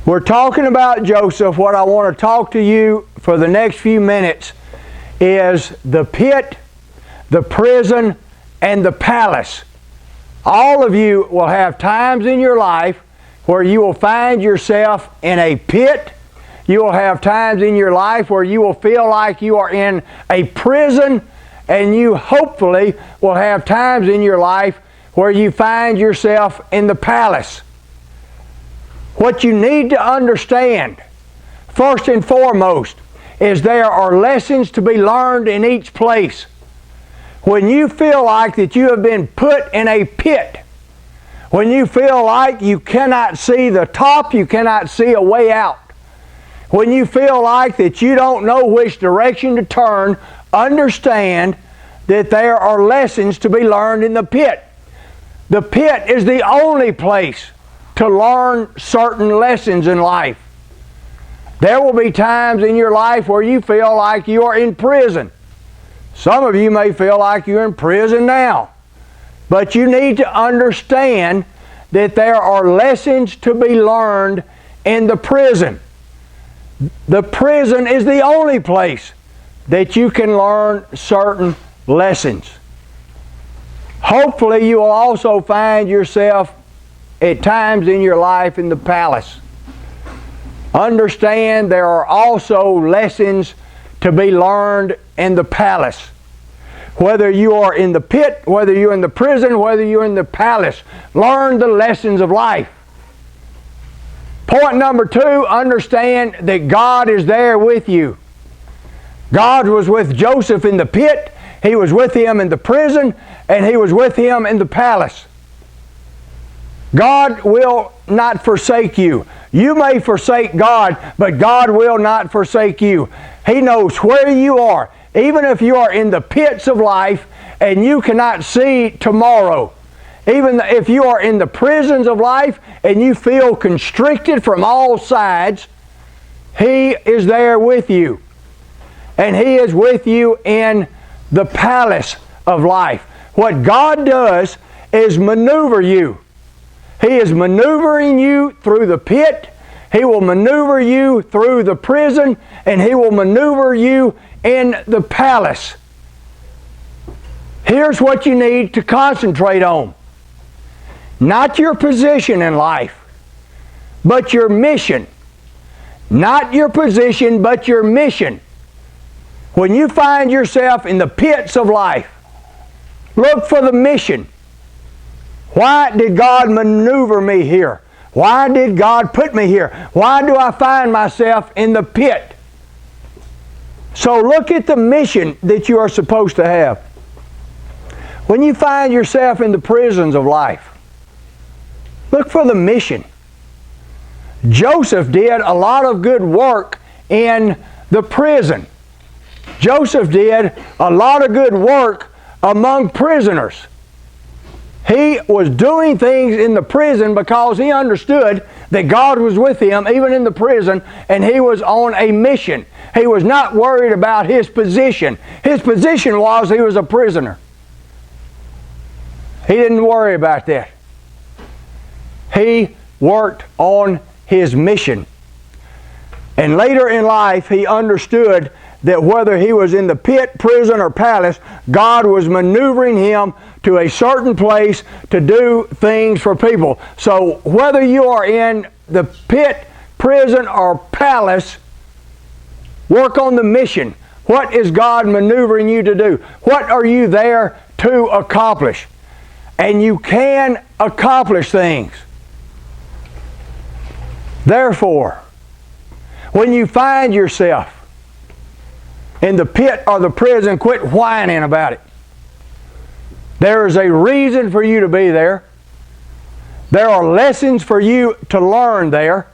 We're talking about Joseph. What I want to talk to you for the next few minutes is the pit, the prison, and the palace. All of you will have times in your life where you will find yourself in a pit. You will have times in your life where you will feel like you are in a prison, and you hopefully will have times in your life where you find yourself in the palace. What you need to understand, first and foremost, is there are lessons to be learned in each place. When you feel like that you have been put in a pit, when you feel like you cannot see the top, you cannot see a way out, when you feel like that you don't know which direction to turn, understand that there are lessons to be learned in the pit. The pit is the only place to learn certain lessons in life. There will be times in your life where you feel like you are in prison. Some of you may feel like you're in prison now. But you need to understand that there are lessons to be learned in the prison. The prison is the only place that you can learn certain lessons. Hopefully you will also find yourself at times in your life in the palace. Understand there are also lessons to be learned in the palace. Whether you are in the pit, whether you're in the prison, whether you're in the palace, learn the lessons of life. Point number 2, understand that God is there with you. God was with Joseph in the pit, He was with him in the prison, and He was with him in the palace. God will not forsake you. You may forsake God, but God will not forsake you. He knows where you are. Even if you are in the pits of life and you cannot see tomorrow, even if you are in the prisons of life and you feel constricted from all sides, He is there with you. And He is with you in the palace of life. What God does is maneuver you. He is maneuvering you through the pit. He will maneuver you through the prison, and He will maneuver you in the palace. Here's what you need to concentrate on. Not your position in life, but your mission. Not your position, but your mission. When you find yourself in the pits of life, look for the mission. Why did God maneuver me here? Why did God put me here? Why do I find myself in the pit? So look at the mission that you are supposed to have. When you find yourself in the prisons of life, look for the mission. Joseph did a lot of good work in the prison. Joseph did a lot of good work among prisoners. He was doing things in the prison because he understood that God was with him even in the prison, and he was on a mission. He was not worried about his position. His position was he was a prisoner. He didn't worry about that. He worked on his mission. And later in life, he understood that whether he was in the pit, prison, or palace, God was maneuvering him to a certain place to do things for people. So whether you are in the pit, prison, or palace, work on the mission. What is God maneuvering you to do? What are you there to accomplish? And you can accomplish things. Therefore, when you find yourself in the pit or the prison, quit whining about it. There is a reason for you to be there. There are lessons for you to learn there.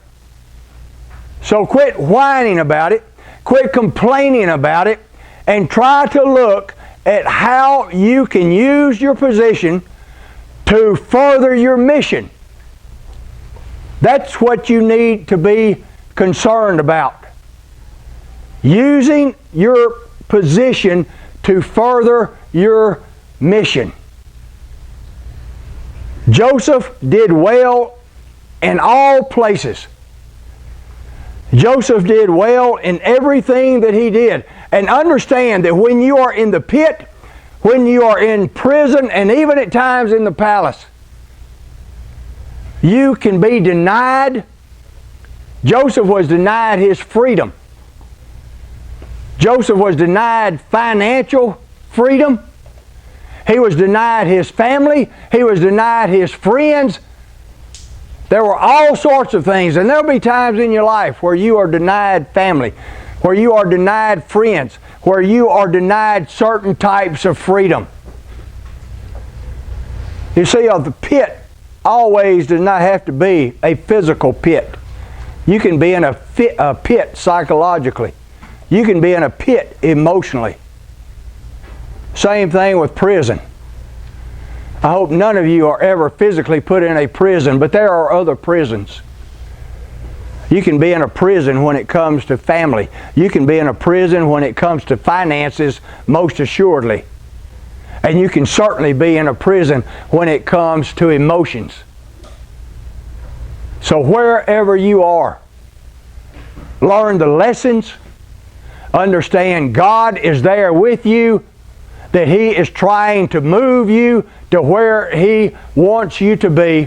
So quit whining about it. Quit complaining about it. And try to look at how you can use your position to further your mission. That's what you need to be concerned about. Using your position to further your mission. Joseph did well in all places. Joseph did well in everything that he did. And understand that when you are in the pit, when you are in prison, and even at times in the palace, you can be denied. Joseph was denied his freedom. Joseph was denied financial freedom. He was denied his family. He was denied his friends. There were all sorts of things, and there'll be times in your life where you are denied family, where you are denied friends, where you are denied certain types of freedom. You see, the pit always does not have to be a physical pit. You can be in a pit psychologically. You can be in a pit emotionally. Same thing with prison. I hope none of you are ever physically put in a prison, but there are other prisons. You can be in a prison when it comes to family. You can be in a prison when it comes to finances, most assuredly. And you can certainly be in a prison when it comes to emotions. So wherever you are, learn the lessons. Understand God is there with you, that He is trying to move you to where He wants you to be.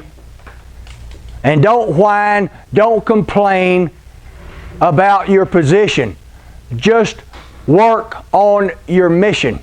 And don't whine, don't complain about your position. Just work on your mission.